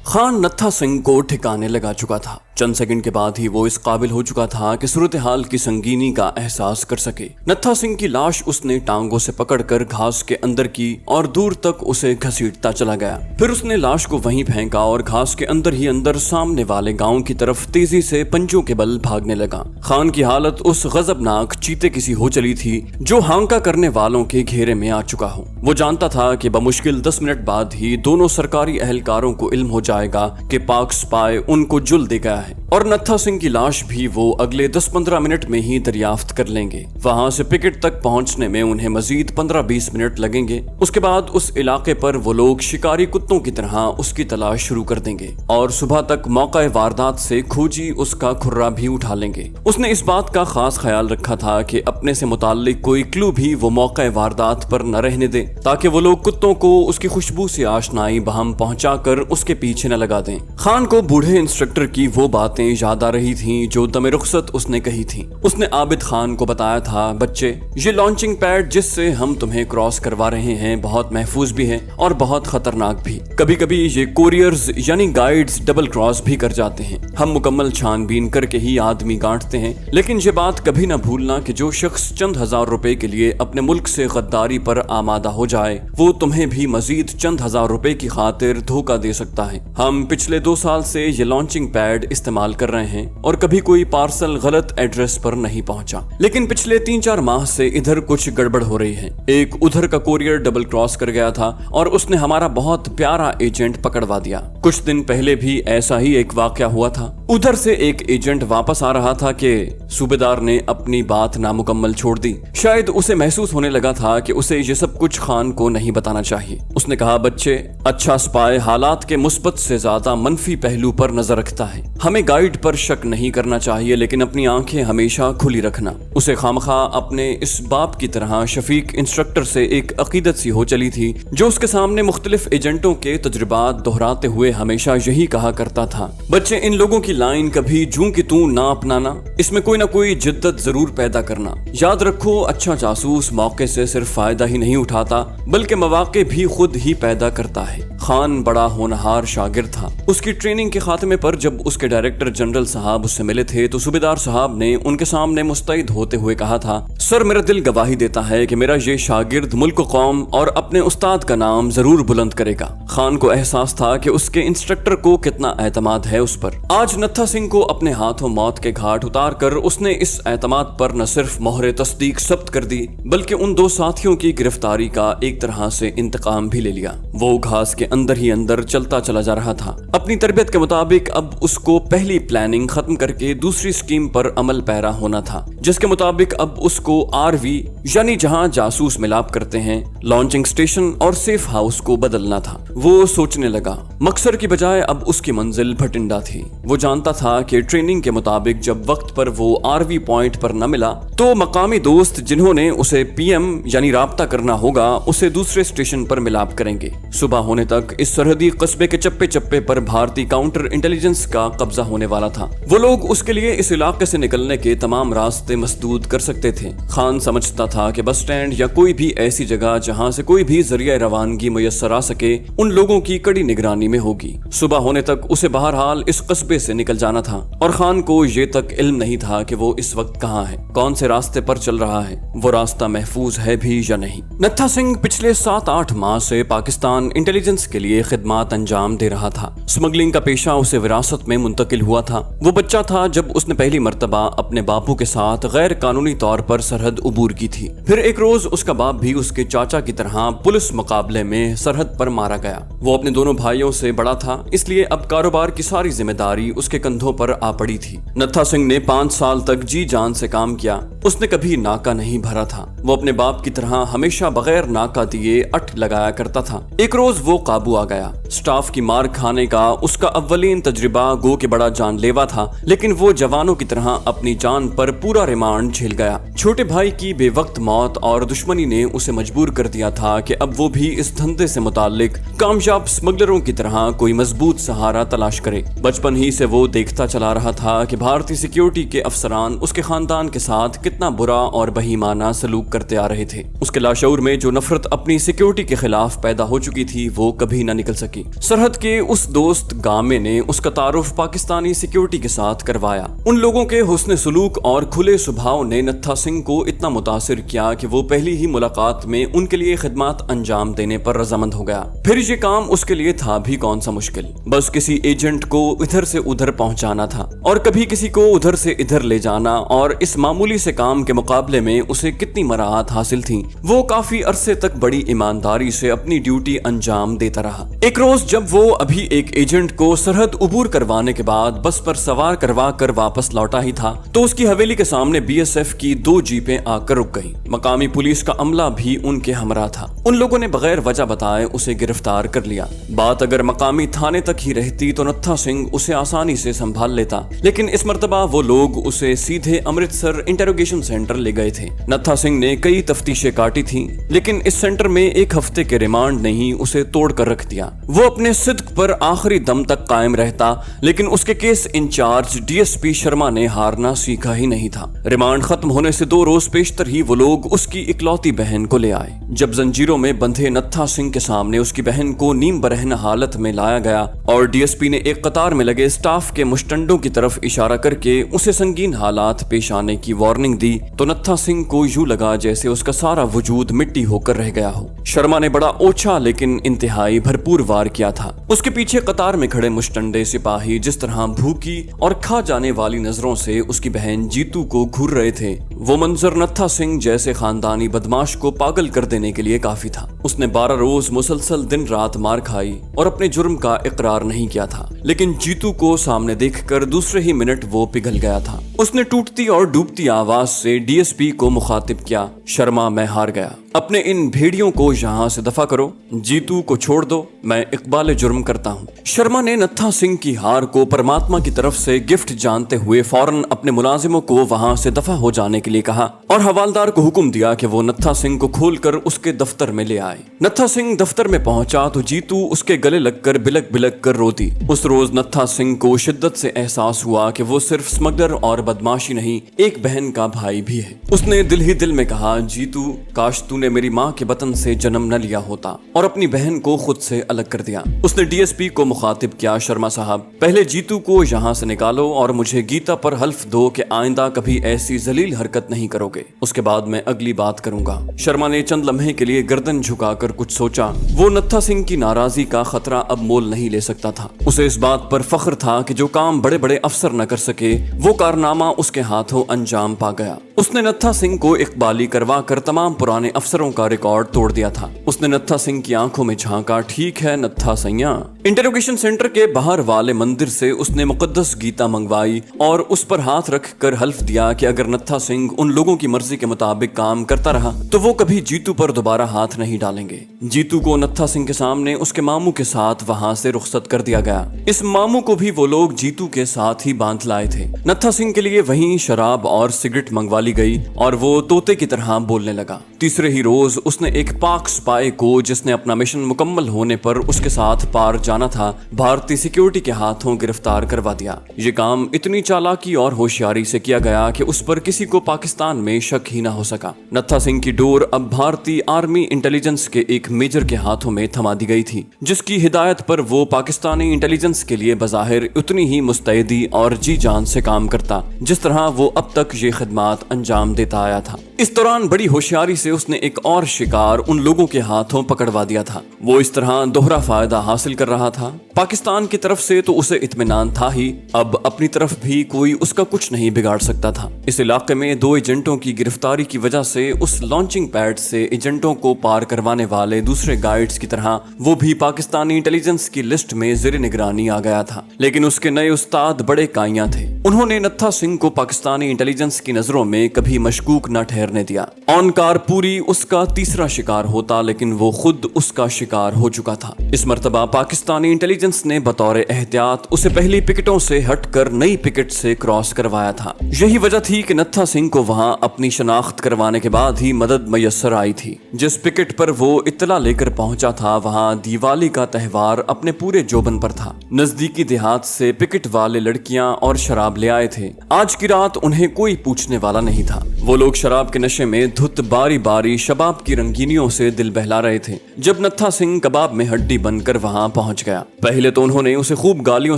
खान नत्था सिंह को ठिकाने लगा चुका था। चंद सेकंड के बाद ही वो इस काबिल हो चुका था कि सूरत हाल की संगीनी का एहसास कर सके। नत्था सिंह की लाश उसने टांगों से पकड़कर घास के अंदर की और दूर तक उसे घसीटता चला गया। फिर उसने लाश को वहीं फेंका और घास के अंदर ही अंदर सामने वाले गांव की तरफ तेजी से पंजों के बल भागने लगा। खान की हालत उस गजबनाक चीते किसी हो चली थी जो हांका करने वालों के घेरे में आ चुका हो। वो जानता था कि बमुश्किल 10 मिनट बाद ही दोनों सरकारी एहलकारों को इल्म हो जाएगा कि पाक स्पाई उनको जुल दे गया है और नत्था सिंह की लाश भी वो अगले 10-15 मिनट में ही दरियाफ्त कर लेंगे। वहां से पिकेट तक पहुंचने में उन्हें मजीद 15-20 मिनट लगेंगे। उसके बाद उस इलाके पर वो लोग शिकारी कुत्तों की तरह उसकी तलाश शुरू कर देंगे और सुबह तक मौका वारदात से खोजी उसका खुर्रा भी उठा लेंगे। उसने इस बात का खास ख्याल रखा था कि अपने से मुताल्लिक कोई क्लू भी वो मौका वारदात पर न रहने दे, ताकि वो लोग कुत्तों को उसकी खुशबू से आशनाई बहम पहुंचाकर उसके पीछे न लगा दें। खान को बूढ़े इंस्ट्रक्टर की वो बातें याद आ रही थीं जो दमे रुखसत उसने कही थी। उसने आबिद खान को बताया था, बच्चे, ये लॉन्चिंग पैड जिससे हम तुम्हें क्रॉस करवा रहे हैं बहुत महफूज भी है और बहुत खतरनाक भी। कभी कभी ये कोरियर्स यानी गाइड्स डबल क्रॉस भी कर जाते हैं। हम मुकम्मल छानबीन करके ही आदमी गांठते हैं, लेकिन ये बात कभी ना भूलना कि जो शख्स चंद हजार रुपए के लिए अपने मुल्क से गद्दारी पर आमादा हो जाए वो तुम्हें भी मजीद चंद हजार रुपए की खातिर धोखा दे सकता है। हम पिछले 2 साल से ये लॉन्चिंग पैड इस्तेमाल कर रहे हैं और कभी कोई पार्सल गलत एड्रेस पर नहीं पहुंचा, लेकिन पिछले 3-4 माह से इधर कुछ गड़बड़ हो रही है। एक उधर का कोरियर डबल क्रॉस कर गया था और उसने हमारा बहुत प्यारा एजेंट पकड़वा दिया। कुछ दिन पहले भी ऐसा ही एक वाकया हुआ था। उधर से एक एजेंट वापस आ रहा था कि सूबेदार ने अपनी बात नामुकम्मल छोड़ दी। शायद उसे महसूस होने लगा था कि उसे ये सब कुछ खान को नहीं बताना चाहिए। उसने कहा, बच्चे, अच्छा स्पाई हालात के मुस्बत से ज्यादा मनफी पहलू पर नजर रखता है। हमें गाइड पर शक नहीं करना चाहिए, लेकिन अपनी आंखें हमेशा खुली रखना। उसे खामखा अपने इस बाप की तरह शफीक इंस्ट्रक्टर से एक अकीदत सी हो चली थी जो उसके सामने मुख्तलिफ एजेंटों के तजुर्बात दोहराते हुए हमेशा यही कहा करता था, बच्चे, इन लोगों की लाइन कभी जूं की तू ना अपनाना, इसमें कोई ना कोई जिद्दत जरूर पैदा करना। याद रखो, अच्छा जासूस मौके से सिर्फ फायदा ही नहीं उठाता बल्कि मौके भी खुद ही पैदा करता है। खान बड़ा होनहार शागिर्द था। उसकी ट्रेनिंग के खात्मे पर जब उसके डायरेक्टर जनरल साहब उससे मिले थे तो सूबेदार साहब ने उनके सामने मुस्तैद होते हुए कहा था, सर, मेरा दिल गवाही देता है कि मेरा ये शागिर्द मुल्क, कौम और अपने उस्ताद का नाम जरूर बुलंद करेगा। खान को एहसास था कि उसके इंस्ट्रक्टर को कितना एतमाद है उस पर। आज नत्था सिंह को अपने हाथों मौत के घाट उतार कर उसने इस एतमाद पर न सिर्फ मोहरे तस्दीक सब्त कर दी बल्कि उन 2 साथियों की गिरफ्तारी का एक तरह से इंतकाम भी ले लिया। वो घास के अंदर ही अंदर चलता चला जा रहा था। अपनी तरबियत के मुताबिक अब उसको पहली प्लानिंग खत्म करके दूसरी स्कीम पर अमल पैरा होना था, जिसके मुताबिक अब उसको आरवी यानी जहां जासूस मिलाप करते हैं, लॉन्चिंग स्टेशन और सेफ हाउस को बदलना था। वो सोचने लगा, मकसर की बजाय अब उसकी मंजिल भटिंडा थी। वो जानता था कि ट्रेनिंग के मुताबिक जब वक्त पर वो आरवी पॉइंट पर न मिला तो मकामी दोस्त जिन्होंने उसे पीएम यानी राब्ता करना होगा उसे दूसरे स्टेशन पर मिलाप करेंगे। सुबह होने तक इस सरहदी कस्बे के चप्पे चप्पे पर भारतीय काउंटर इंटेलिजेंस का कब्जा होने वाला था। वो लोग उसके लिए इस इलाके से निकलने के तमाम रास्ते मसदूद कर सकते थे। खान समझता था कि बस स्टैंड या कोई भी ऐसी जगह जहां से कोई भी जरिया रवानगी मुयस्सर आ सके उन लोगों की कड़ी निगरानी में होगी। सुबह होने तक उसे बहरहाल इस कस्बे से निकल जाना था और खान को ये तक इल्म नहीं था कि वो इस वक्त कहाँ है, कौन से रास्ते पर चल रहा है, वो रास्ता महफूज है भी या नहीं। नत्था सिंह पिछले 7-8 माह से पाकिस्तान इंटेलिजेंस के लिए खिदमात अंजाम दे रहा था। स्मगलिंग का पेशा उसे विरासत में मुंतकिल हुआ था। वो बच्चा था जब उसने पहली मर्तबा अपने बापू के साथ गैर कानूनी तौर पर सरहद उबूर की थी। फिर एक रोज उसका बाप भी उसके चाचा की तरह पुलिस मुकाबले में सरहद पर मारा गया। वो अपने दोनों भाइयों से बड़ा था, इसलिए अब कारोबार की सारी जिम्मेदारी उसके कंधों पर आ पड़ी थी। नत्था सिंह ने 5 साल तक जी जान से काम किया। उसने कभी नाका नहीं भरा था। वो अपने बाप की तरह हमेशा बगैर नाका दिए अट लगाया करता था। एक रोज वो काबू आ गया। स्टाफ की मार खाने का उसका अव्वलीन तजुर्बा गो के बड़ा जानलेवा था, लेकिन वो जवानों की तरह अपनी जान पर पूरा रिमांड झेल गया। छोटे چھوٹے بھائی کی بے وقت موت اور دشمنی نے اسے مجبور کر دیا تھا کہ اب وہ بھی اس دھندے سے متعلق کامیاب اسمگلروں کی طرح کوئی مضبوط سہارا تلاش کرے۔ بچپن ہی سے وہ دیکھتا چلا رہا تھا کہ بھارتی سیکیورٹی کے افسران اس کے خاندان کے ساتھ کتنا برا اور بہیمانہ سلوک کرتے آ رہے تھے۔ اس کے لاشعور میں جو نفرت اپنی سیکیورٹی کے خلاف پیدا ہو چکی تھی وہ کبھی نہ نکل سکی۔ سرحد کے اس دوست گامے نے اس کا تعارف پاکستانی سیکیورٹی کے ساتھ کروایا۔ ان لوگوں کے حسن سلوک اور کھلے سبھاؤ نے نتھا سنگھ کو اتنا متاثر کیا کہ وہ پہلی ہی ملاقات میں ان کے لیے خدمات انجام دینے پر رضامند ہو گیا۔ پھر یہ کام اس کے لیے تھا بھی کون سا مشکل، بس کسی ایجنٹ کو ادھر سے ادھر پہنچانا تھا اور کبھی کسی کو ادھر سے ادھر لے جانا، اور اس معمولی سے کام کے مقابلے میں اسے کتنی مراحت حاصل تھیں۔ وہ کافی عرصے تک بڑی ایمانداری سے اپنی ڈیوٹی انجام دیتا رہا۔ ایک روز جب وہ ابھی ایک ایجنٹ کو سرحد عبور کروانے کے بعد بس پر سوار کروا کر واپس لوٹا ہی تھا تو اس کی حویلی کے سامنے بی ایس ایف کی 2 جیپیں آ کر رک گئیں۔ مقامی پولیس کا عملہ بھی ان کے ہمراہ تھا۔ ان لوگوں نے بغیر وجہ بتائے اسے گرفتار کر لیا۔ بات اگر مقامی تھانے تک ہی رہتی تو نتھا سنگھ اسے آسانی سے سنبھال لیتا، لیکن اس مرتبہ وہ لوگ اسے سیدھے امرتسر انٹروگیشن سینٹر لے گئے تھے۔ نتھا سنگھ نے کئی تفتیشیں کاٹی تھیں، لیکن اس سینٹر میں 1 ہفتے کے ریمانڈ نے ہی اسے توڑ کر رکھ دیا۔ وہ اپنے صدق پر آخری دم تک قائم رہتا، لیکن اس کے case in charge D S P Sharma نے ہارنا سیکھا ہی نہیں تھا۔ ریمانڈ ختم ہونے سے 2 روز پیشتر ہی وہ لوگ اس کی اکلوتی بہن کو لے آئے۔ جب زنجیروں میں بندھے نتھا سنگھ کے سامنے اس کی بہن کو نیم برہن حالت میں لایا گیا اور ڈی ایس پی نے ایک قطار میں لگے سٹاف کے مشٹنڈوں کی طرف اشارہ کر کے اسے سنگین حالات پیش آنے کی وارننگ دی تو نتھا سنگھ کو یوں لگا جیسے اس کا سارا وجود مٹی ہو کر رہ گیا ہو۔ شرما نے بڑا اوچھا لیکن انتہائی بھرپور وار کیا تھا۔ اس کے پیچھے قطار میں کھڑے مشٹنڈے سپاہی جس طرح بھوکی اور کھا جانے والی نظروں سے اس کی بہن جیتو کو گھور رہے تھے، وہ منظر نتھا سنگھ جیسے خاندانی بدماش کو پاگل کر دینے کے لیے کافی تھا۔ اس نے 12 روز مسلسل دن رات مار کھائی اور اپنے جرم کا اقرار نہیں کیا تھا، لیکن جیتو کو سامنے دیکھ کر دوسرے ہی منٹ وہ پگھل گیا تھا۔ اس نے ٹوٹتی اور ڈوبتی آواز سے ڈی ایس پی کو مخاطب کیا، شرما میں ہار گیا، اپنے ان بھیڑیوں کو یہاں سے دفع کرو، جیتو کو چھوڑ دو، میں اقبال جرم کرتا ہوں۔ شرما نے نتھا سنگھ کی ہار کو پرماتما کی طرف سے گفٹ جانتے ہوئے فوراً اپنے ملازموں کو وہاں سے دفع ہو جانے کے لیے کہا اور حوالدار کو حکم دیا کہ وہ نتھا سنگھ کو کھول کر اس کے دفتر میں لے آئے۔ نتھا سنگھ دفتر میں پہنچا تو جیتو اس کے گلے لگ کر بلک بلک کر روتی۔ اس روز نتھا سنگھ کو شدت سے احساس ہوا کہ وہ صرف اسمگلر اور بدماشی نہیں، ایک بہن کا بھائی بھی ہے۔ اس نے دل ہی دل میں کہا، جیتو کاش تو نے میری ماں کے بطن سے جنم نہ لیا ہوتا اور اپنی بہن کو خود سے الگ کر دیا۔ اس نے ڈی ایس پی کو مخاطب کیا، شرما صاحب پہلے جیتو کو یہاں سے نکالو اور مجھے گیتا پر حلف دو کہ آئندہ کبھی ایسی ذلیل حرکت نہیں کرو گے، اس کے بعد میں اگلی بات کروں گا۔ شرما نے چند لمحے کے لیے گردن جھکا کر کچھ سوچا۔ وہ نتھا سنگھ کی ناراضی کا خطرہ اب مول نہیں لے سکتا تھا۔ اسے اس بات پر فخر تھا کہ جو کام بڑے بڑے افسر نہ کر سکے وہ کارنامہ اس کے ہاتھوں انجام پا گیا۔ اس نے نتھا سنگھ کو اقبالی کروا کر تمام پرانے افسروں کا ریکارڈ توڑ دیا تھا۔ اس نے نتھا سنگھ کی آنکھوں میں جھانکا، ٹھیک ہے نتھا سیاں۔ انٹروگیشن سینٹر کے باہر والے مندر سے اس نے مقدس گیتا منگوائی اور اس پر ہاتھ رکھ کر حلف دیا کہ اگر نتھا سنگھ ان لوگوں کی مرضی کے مطابق کام کرتا رہا تو وہ کبھی جیتو پر دوبارہ ہاتھ نہیں ڈالیں گے۔ جیتو کو نتھا سنگھ کے سامنے اس کے ماموں کے ساتھ وہاں سے رخصت کر دیا گیا۔ اس ماموں کو بھی وہ لوگ جیتو کے ساتھ ہی باندھ لائے تھے۔ نتھا سنگھ کے لیے وہیں شراب اور سگریٹ منگوا لی گئی اور وہ طوطے کی طرح بولنے لگا۔ تیسرے ہی روز اس نے ایک پاک سپاہی کو جس نے اپنا مشن مکمل ہونے پر اس کے ساتھ پار جانا تھا بھارتی سیکیورٹی کے ہاتھوں گرفتار کروا دیا۔ یہ کام اتنی چالاکی اور ہوشیاری سے کیا گیا کہ اس پر کسی کو پاکستان میں شک ہی نہ ہو سکا۔ نتھا سنگھ کی ڈور اب بھارتی آرمی انٹیلیجنس کے ایک میجر کے ہاتھوں میں تھما دی گئی تھی، جس کی ہدایت پر وہ پاکستانی انٹیلیجنس کے لیے بظاہر اتنی ہی مستعدی اور جی جان سے کام کرتا جس طرح وہ اب تک یہ خدمات انجام دیتا آیا تھا۔ اس دوران بڑی ہوشیاری سے اس نے ایک اور شکار ان لوگوں کے ہاتھوں پکڑوا دیا تھا۔ وہ اس طرح دوہرا فائدہ حاصل کر رہا تھا۔ پاکستان کی طرف سے تو اسے اطمینان تھا ہی، اب اپنی طرف بھی کوئی اس کا کچھ نہیں بگاڑ سکتا تھا۔ اس علاقے میں 2 ایجنٹوں کی گرفتاری کی وجہ سے اس لانچنگ پیڈ سے ایجنٹوں کو پار کروانے والے دوسرے گائیڈز کی طرح وہ بھی پاکستانی انٹیلیجنس کی لسٹ میں زیر نگرانی آ گیا تھا۔ لیکن اس کے نئے استاد بڑے کائیاں تھے۔ انہوں نے نتھا سنگھ کو پاکستانی انٹیلیجنس کی نظروں میں उन्हें कभी मशकूक न ठहरने दिया। ऑनकार पूरी उसका तीसरा शिकार होता, लेकिन वो खुद उसका शिकार हो चुका था। इस मर्तबा पाकिस्तानी इंटेलिजेंस ने बतौर एहतियात उसे पहली पिकेटों से हटकर नई पिकेट से क्रॉस करवाया था। यही वजह थी कि नत्था सिंह को वहां अपनी शनाख्त करवाने के बाद ही मदद मयस्सर आई थी। जिस पिकेट पर वो इत्तला लेकर पहुंचा था, वहां दिवाली का त्योहार अपने पूरे जोबन पर था। नजदीकी देहात से पिकेट वाले लड़कियां और शराब ले आए थे। आज की रात उन्हें कोई पूछने वाला नहीं था। वो लोग शराब के नशे में धुत बारी बारी शबाब की रंगीनियों से दिल बहला रहे थे। जब नत्था सिंह कबाब में हड्डी बनकर वहां पहुंच गया, पहले तो उन्होंने उसे खूब गालियों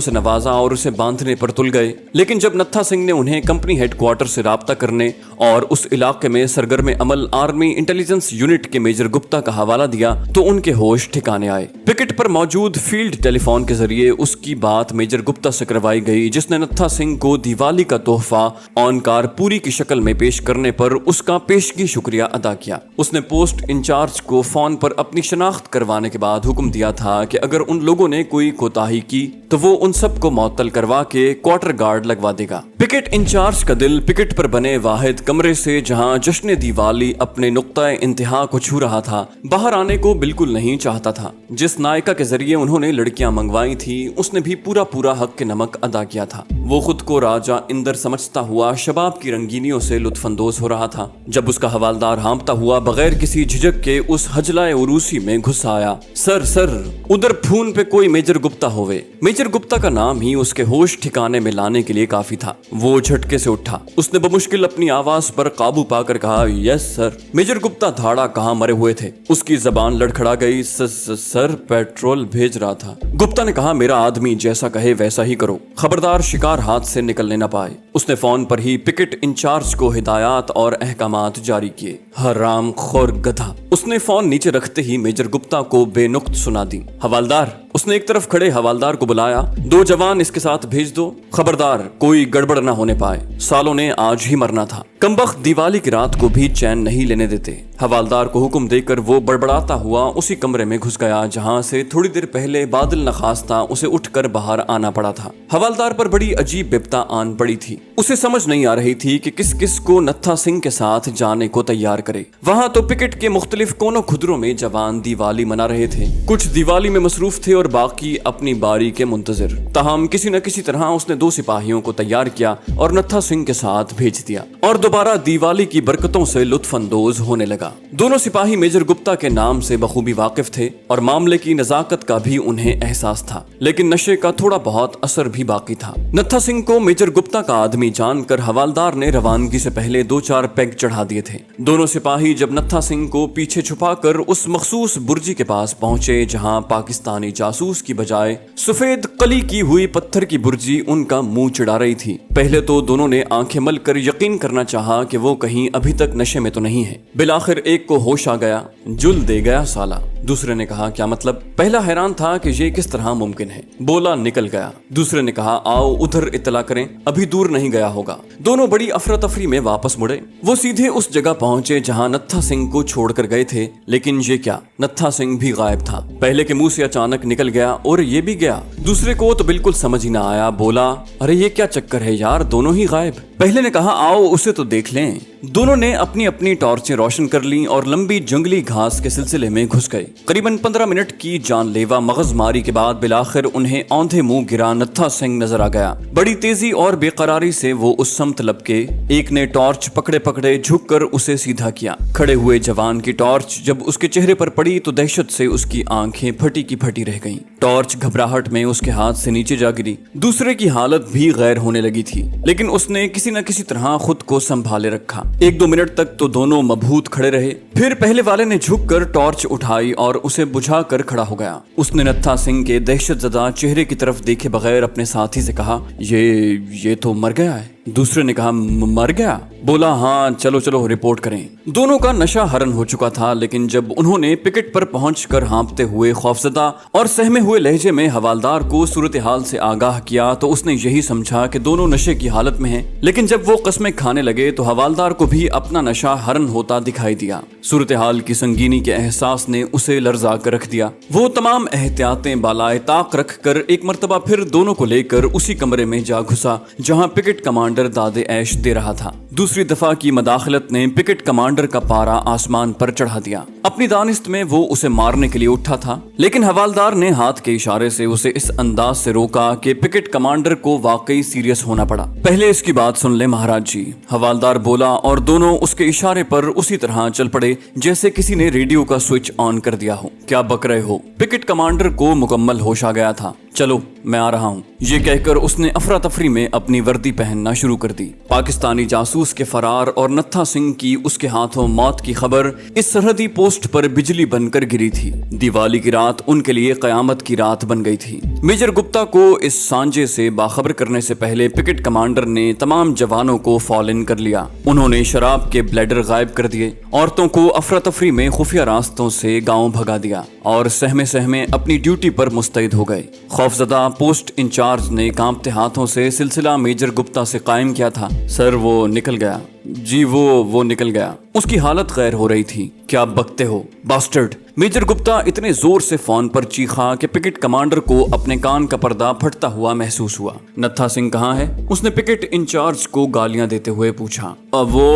से नवाजा और उसे बांधने पर तुल गए। लेकिन जब नत्था सिंह ने उन्हें कंपनी हेडक्वार्टर से राब्ता करने और उस इलाके में सरगर्म अमल आर्मी इंटेलिजेंस यूनिट के मेजर गुप्ता का हवाला दिया तो उनके होश ठिकाने आए। पिकेट पर मौजूद फील्ड टेलीफोन के जरिए उसकी बात मेजर गुप्ता से करवाई गई, जिसने नत्था सिंह को दिवाली का तोहफा ऑनकार पूरी की शक्ल में पेश करने पर उसका पेशगी शुक्रिया अदा किया। उसने पोस्ट इंचार्ज को फोन पर अपनी शनाख्त करवाने के बाद हुक्म दिया था कि अगर उन लोगों ने कोई कोताही की तो वो उन सबको मअतल करवा के क्वार्टर गार्ड लगवा देगा। पिकेट इंचार्ज का दिल पिकेट पर बने वाहिद कमरे से, जहां जश्न दिवाली अपने नुक्ता इंतहा को छू रहा था, बाहर आने को बिल्कुल नहीं चाहता था। जिस नायिका के जरिए उन्होंने लड़कियां मंगवाई थी, उसने भी पूरा पूरा हक के नमक अदा किया था। वो खुद को राजा इंदर समझता हुआ शबाब की रंगीनियों से लुत्फानंदोज हो रहा था जब उसका हवालदार हाँपता हुआ बगैर किसी झिझक के उस हजलाए उरूसी में घुस आया। सर उधर फोन पे कोई मेजर गुप्ता होवे। मेजर गुप्ता का नाम ही उसके होश ठिकाने में लाने के लिए काफी था। वो झटके से उठा। उसने बमुश्किल अपनी आवाज पर काबू पाकर कहा, यस सर। मेजर गुप्ता धाड़ा कहाँ मरे हुए थे। उसकी जबान लड़खड़ा गई। सर पेट्रोल भेज रहा था। गुप्ता ने कहा, मेरा आदमी जैसा कहे वैसा ही करो, खबरदार शिकार हाथ से निकलने न पाए। उसने फोन पर ही पिकेट इंचार्ज को हिदायत और अहकामात जारी किए। हराम खोर गधा। उसने फोन नीचे रखते ही मेजर गुप्ता को बेनुक्त सुना दी। हवालदार। उसने एक तरफ खड़े हवालदार को बुलाया। 2 जवान इसके साथ भेज दो, खबरदार कोई गड़बड़ ना होने पाए। सालों ने आज ही मरना था। कमबख्त दिवाली की रात को भी चैन नहीं लेने देते। हवालदार को हुक्म देकर वो बड़बड़ाता हुआ उसी कमरे में घुस गया जहां से थोड़ी देर पहले बादल नखास्ता उसे उठकर बाहर आना पड़ा था। हवालदार पर बड़ी अजीब बिपता आन पड़ी थी। उसे समझ नहीं आ रही थी कि किस किस को नत्था सिंह के साथ जाने को तैयार करे। वहां तो पिकेट के मुख्तलिफ कोनों खुदरों में जवान दिवाली मना रहे थे। कुछ दिवाली में मसरूफ थे और बाकी अपनी बारी के मुंतजिर। ताहम किसी न किसी तरह उसने 2 सिपाहियों को तैयार किया और नत्था सिंह के साथ भेज दिया और दोबारा दिवाली की बरकतों से लुत्फानंदोज होने लगा। दोनों सिपाही मेजर गुप्ता के नाम से बखूबी वाकिफ थे और मामले की नजाकत का भी उन्हें एहसास था, लेकिन नशे का थोड़ा बहुत असर भी बाकी था। नत्था सिंह को मेजर गुप्ता का आदमी जानकर हवालदार ने रवानगी से पहले 2-4 पैग चढ़ा दिए थे। दोनों सिपाही जब नत्था सिंह को पीछे छुपाकर उस मखसूस बुर्जी के पास पहुंचे जहां पाकिस्तानी जासूस की बजाय सफेद कली की हुई पत्थर की बुर्जी उनका मुंह चिढ़ा रही थी, पहले तो दोनों ने आंखें मल कर यकीन करना चाहा कि वो कहीं अभी तक नशे में तो नहीं है। बिलाखिर एक को होश आ गया। जुल दे गया साला। दूसरे ने कहा, क्या मतलब? पहला हैरान था कि ये किस तरह मुमकिन है। बोला, निकल गया। दूसरे ने कहा, आओ उधर इत्तला करें, अभी दूर नहीं गया होगा। दोनों बड़ी अफरा तफरी में वापस मुड़े। वो सीधे उस जगह पहुंचे जहां नत्था सिंह को छोड़कर गए थे, लेकिन ये क्या, नत्था सिंह भी गायब था। पहले के मुंह से अचानक निकल गया और ये भी गया। दूसरे को तो बिल्कुल समझ ही ना आया। बोला, अरे ये क्या चक्कर है यार, दोनों ही गायब। पहले ने कहा, आओ उसे तो देख लें। दोनों ने अपनी अपनी टॉर्चें रोशन कर ली और लंबी जंगली घास के सिलसिले में घुस गए। करीबन 15 मिनट की जानलेवा मगजमारी के बाद बिलाखिर उन्हें औंधे मुंह गिरा नत्था सिंह नजर आ गया। बड़ी तेजी और बेकरारी से वो उस समत लपके। एक ने टॉर्च पकड़े पकड़े झुककर उसे सीधा किया। खड़े हुए जवान की टॉर्च जब उसके चेहरे पर पड़ी तो दहशत से उसकी आंखें फटी की फटी रह गईं। टॉर्च घबराहट में उसके हाथ से नीचे जा गिरी। दूसरे की हालत भी गैर होने लगी थी, लेकिन उसने किसी न किसी तरह खुद को संभाले रखा। 1-2 मिनट तक तो दोनों मबहूत खड़े रहे। फिर पहले वाले ने झुककर टॉर्च उठाई और उसे बुझा कर खड़ा हो गया। उसने नत्था सिंह के दहशतजदा चेहरे की तरफ देखे बगैर अपने साथी से कहा, ये तो मर गया है। दूसरे ने कहा, मर गया? बोला, हाँ, चलो चलो रिपोर्ट करें। दोनों का नशा हरन हो चुका था, लेकिन जब उन्होंने पिकेट पर पहुंचकर हाँपते हुए खौफजदा और सहमे हुए लहजे में हवालदार को सूरत हाल से आगाह किया तो उसने यही समझा कि दोनों नशे की हालत में हैं। लेकिन जब वो कस्में खाने लगे तो हवालदार को भी अपना नशा हरन होता दिखाई दिया। सूरत हाल की संगीनी के एहसास ने उसे लर्जा कर रख दिया। वो तमाम एहतियातें बालाए ताक रख कर एक मर्तबा फिर दोनों को लेकर उसी कमरे में जा घुसा जहाँ पिकेट कमांडर दादे ऐश दे रहा था। दूसरी दफा की मदाखलत ने पिकेट कमांडर का पारा आसमान पर चढ़ा दिया। अपनी दानिस्त में वो उसे मारने के लिए उठा था, लेकिन हवालदार ने हाथ के इशारे से उसे इस अंदाज से रोका कि पिकेट कमांडर को वाकई सीरियस होना पड़ा। पहले इसकी बात सुन ले महाराज जी, हवालदार बोला, और दोनों उसके इशारे पर उसी तरह चल पड़े जैसे किसी ने रेडियो का स्विच ऑन कर दिया हो। क्या बक रहे हो? पिकेट कमांडर को मुकम्मल होश आ गया था। चलो मैं आ रहा हूँ, ये कहकर उसने अफरा तफरी में अपनी वर्दी पहनना शुरू कर दी। पाकिस्तानी जासूस के फरार और नत्था सिंह की उसके हाथों मौत की खबर इस सरहदी पोस्ट पर बिजली बनकर गिरी थी। दिवाली की रात उनके लिए कयामत की रात बन गई थी। मेजर गुप्ता को इस सांजे से बाखबर करने से पहले पिकेट कमांडर ने तमाम जवानों को फॉल इन कर लिया। उन्होंने शराब के ब्लैडर गायब कर दिए, औरतों को अफरा तफरी में खुफिया रास्तों से गाँव भगा दिया और सहमे सहमे अपनी ड्यूटी पर मुस्तैद हो गए। खौफजदा पोस्ट इंचार्ज ने कांपते हाथों से सिलसिला मेजर गुप्ता से कायम किया था। सर वो निकल गया जी, वो निकल गया। उसकी हालत गैर हो रही थी। क्या बकते हो बास्टर्ड? मेजर गुप्ता इतने जोर से फोन पर चीखा कि पिकेट कमांडर को अपने कान का पर्दा फटता हुआ महसूस हुआ। नत्था सिंह कहाँ है? उसने पिकेट इंचार्ज को गालियां देते हुए पूछा। वो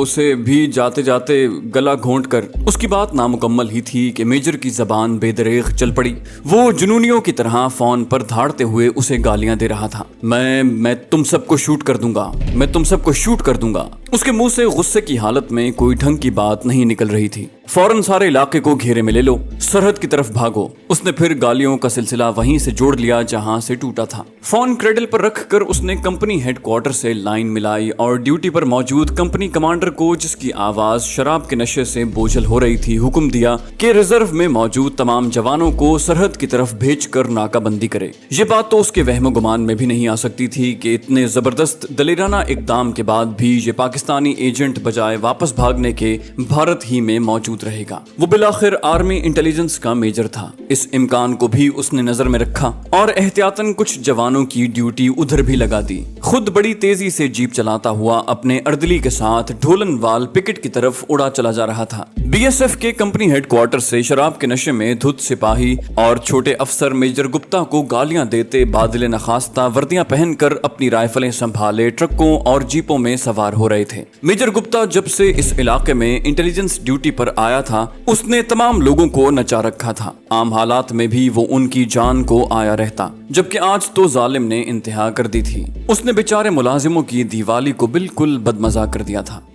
उसे भी जाते जाते गला घोंट कर। उसकी बात नामुकम्मल ही थी कि मेजर की जबान बेदरेग चल पड़ी। वो जुनूनियों की तरह फोन पर धाड़ते हुए उसे गालियां दे रहा था। मैं तुम सबको शूट कर दूंगा, मैं तुम सबको शूट कर दूंगा। उसके मुंह से गुस्से की हालत में कोई ढंग की बात नहीं निकल रही थी। फौरन सारे इलाके को घेरे में ले लो, सरहद की तरफ भागो। उसने फिर गालियों का सिलसिला वहीं से जोड़ लिया जहां से टूटा था। फोन क्रेडल पर रखकर उसने कंपनी हेडक्वार्टर से लाइन मिलाई और ड्यूटी पर मौजूद कंपनी कमांडर को, जिसकी आवाज शराब के नशे से बोझल हो रही थी, हुक्म दिया कि रिजर्व में मौजूद तमाम जवानों को सरहद की तरफ भेजकर नाकाबंदी करे। ये बात तो उसके वहमो गुमान में भी नहीं आ सकती थी कि इतने जबरदस्त दलेराना इकदाम के बाद भी ये पाकिस्तानी एजेंट बजाय वापस भागने के भारत ही में मौजूद रहेगा। वो बिलाखिर आर्मी इंटेलिजेंस का मेजर था। इस इम्कान को भी उसने नजर में रखा और एहतियातन कुछ जवानों की ड्यूटी उधर भी लगा दी। खुद बड़ी तेजी से जीप चलाता हुआ अपने अर्दली के साथ ढोलनवाल पिकेट की तरफ उड़ा चला जा रहा था। बीएसएफ के कंपनी हेडक्वार्टर से शराब के नशे में धुत सिपाही और छोटे अफसर मेजर गुप्ता को गालियां देते बादले नखास्ता वर्दियां पहनकर अपनी राइफलें संभाले ट्रकों और जीपों में सवार हो रहे थे। मेजर गुप्ता जब से इस इलाके में इंटेलिजेंस ड्यूटी पर आया था, उसने तमाम लोगों को नचा रखा था। आम हालात में भी वो उनकी जान को आया रहता, जबकि आज तो जालिम ने इंतहा कर दी थी। उसने बेचारे मुलाजिमों की दिवाली को बिल्कुल बदमजा कर दिया था।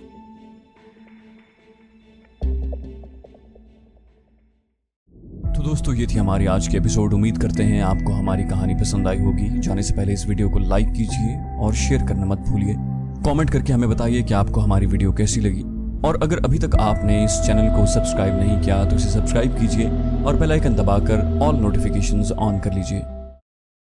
तो दोस्तों ये थी हमारी आज की एपिसोड। उम्मीद करते हैं आपको हमारी कहानी पसंद आई होगी। जाने से पहले इस वीडियो को लाइक कीजिए और शेयर करना मत भूलिए। कमेंट करके हमें बताइए कि आपको हमारी वीडियो कैसी लगी, और अगर अभी तक आपने इस चैनल को सब्सक्राइब नहीं किया तो इसे सब्सक्राइब कीजिए और बेल आइकन दबाकर ऑल नोटिफिकेशंस ऑन कर लीजिए।